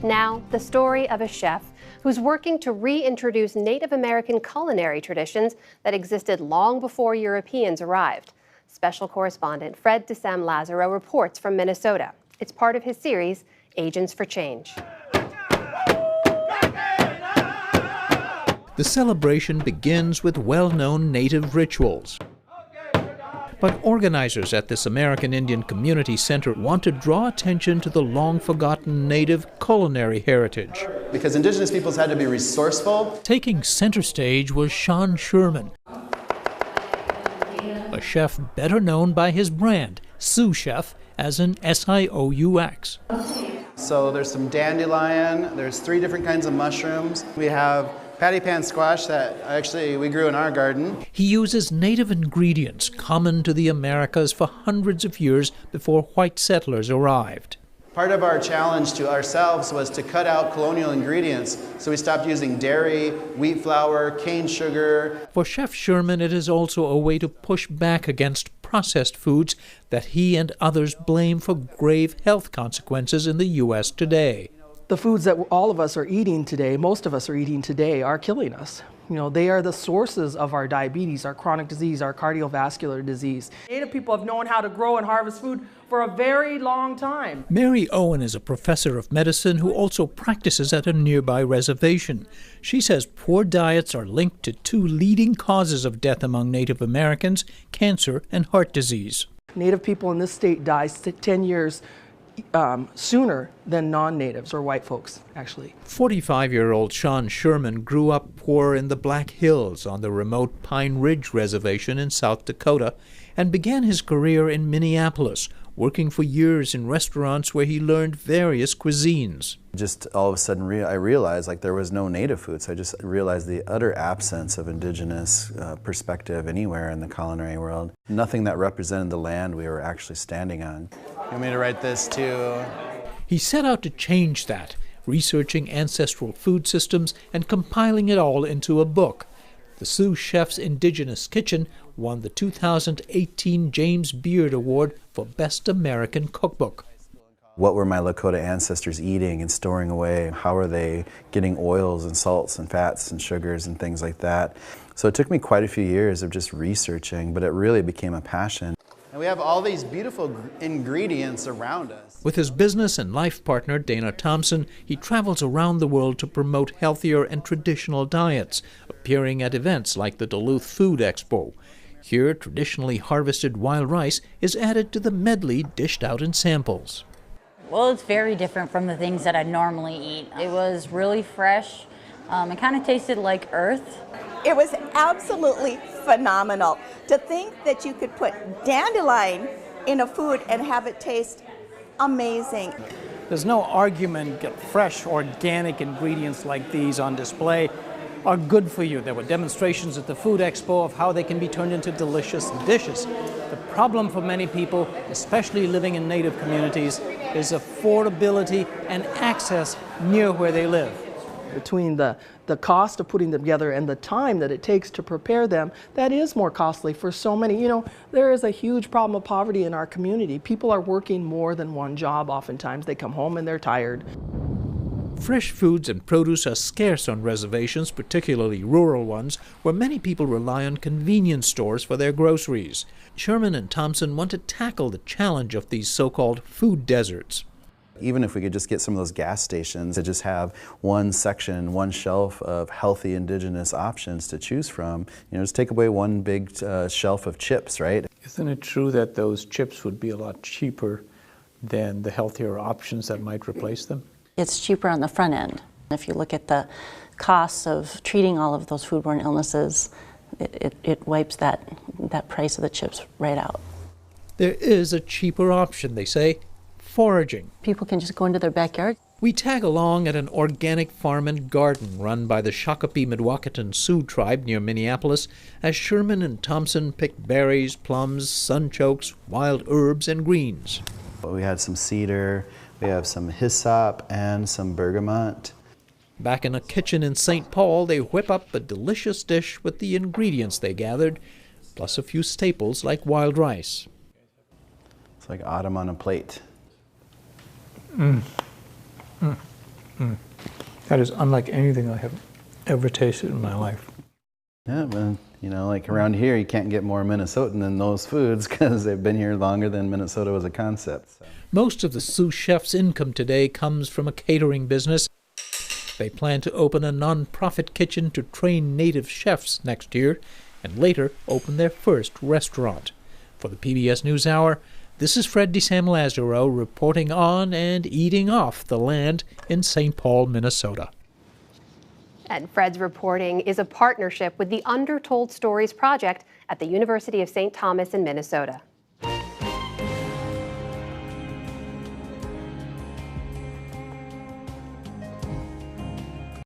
Now, the story of a chef who's working to reintroduce Native American culinary traditions that existed long before Europeans arrived. Special correspondent Fred DeSam Lazaro reports from Minnesota. It's part of his series, Agents for Change. The celebration begins with well-known Native rituals. But organizers at this American Indian Community Center want to draw attention to the long-forgotten Native culinary heritage. Because Indigenous peoples had to be resourceful. Taking center stage was Sean Sherman, a chef better known by his brand, Sioux Chef, as in S-I-O-U-X. So there's some dandelion, there's 3 different kinds of mushrooms. We have patty pan squash that actually we grew in our garden. He uses native ingredients common to the Americas for hundreds of years before white settlers arrived. Part of our challenge to ourselves was to cut out colonial ingredients, so we stopped using dairy, wheat flour, cane sugar. For Chef Sherman, it is also a way to push back against processed foods that he and others blame for grave health consequences in the U.S. today. The foods that all of us are eating today, most of us are eating today, are killing us. You know, they are the sources of our diabetes, our chronic disease, our cardiovascular disease. Native people have known how to grow and harvest food for a very long time. Mary Owen is a professor of medicine who also practices at a nearby reservation. She says poor diets are linked to 2 leading causes of death among Native Americans, cancer and heart disease. Native people in this state die 10 years sooner than non-natives or white folks, actually. 45-year-old Sean Sherman grew up poor in the Black Hills on the remote Pine Ridge Reservation in South Dakota and began his career in Minneapolis, working for years in restaurants where he learned various cuisines. Just all of a sudden I realized like there was no native food, so I just realized the utter absence of indigenous perspective anywhere in the culinary world. Nothing that represented the land we were actually standing on. You want me to write this too? He set out to change that, researching ancestral food systems and compiling it all into a book. The Sioux Chef's Indigenous Kitchen won the 2018 James Beard Award for Best American Cookbook. What were my Lakota ancestors eating and storing away? How are they getting oils and salts and fats and sugars and things like that? So it took me quite a few years of just researching, but it really became a passion. And we have all these beautiful ingredients around us. With his business and life partner, Dana Thompson, he travels around the world to promote healthier and traditional diets, appearing at events like the Duluth Food Expo. Here, traditionally harvested wild rice is added to the medley dished out in samples. Well, it's very different from the things that I normally eat. It was really fresh. It kind of tasted like earth. It was absolutely phenomenal. To think that you could put dandelion in a food and have it taste amazing. There's no argument that fresh, organic ingredients like these on display are good for you. There were demonstrations at the Food Expo of how they can be turned into delicious dishes. The problem for many people, especially living in Native communities, is affordability and access near where they live. Between the cost of putting them together and the time that it takes to prepare them, that is more costly for so many. You know, there is a huge problem of poverty in our community. People are working more than one job oftentimes. They come home and they're tired. Fresh foods and produce are scarce on reservations, particularly rural ones, where many people rely on convenience stores for their groceries. Sherman and Thompson want to tackle the challenge of these so-called food deserts. Even if we could just get some of those gas stations to just have one section, one shelf of healthy indigenous options to choose from, you know, just take away one big shelf of chips, right? Isn't it true that those chips would be a lot cheaper than the healthier options that might replace them? It's cheaper on the front end. If you look at the costs of treating all of those foodborne illnesses, it wipes that price of the chips right out. There is a cheaper option, they say: foraging. People can just go into their backyard. We tag along at an organic farm and garden run by the Shakopee-Mdewakanton Sioux tribe near Minneapolis as Sherman and Thompson pick berries, plums, sunchokes, wild herbs, and greens. We had some cedar, we have some hyssop, and some bergamot. Back in a kitchen in St. Paul, they whip up a delicious dish with the ingredients they gathered, plus a few staples like wild rice. It's like autumn on a plate. That is unlike anything I have ever tasted in my life. Yeah, but you know, like around here, you can't get more Minnesotan than those foods because they've been here longer than Minnesota was a concept. So. Most of the Sioux Chef's income today comes from a catering business. They plan to open a non-profit kitchen to train native chefs next year and later open their first restaurant. For the PBS NewsHour, this is Fred DeSam-Lazaro reporting on and eating off the land in St. Paul, Minnesota. And Fred's reporting is a partnership with the Undertold Stories Project at the University of St. Thomas in Minnesota.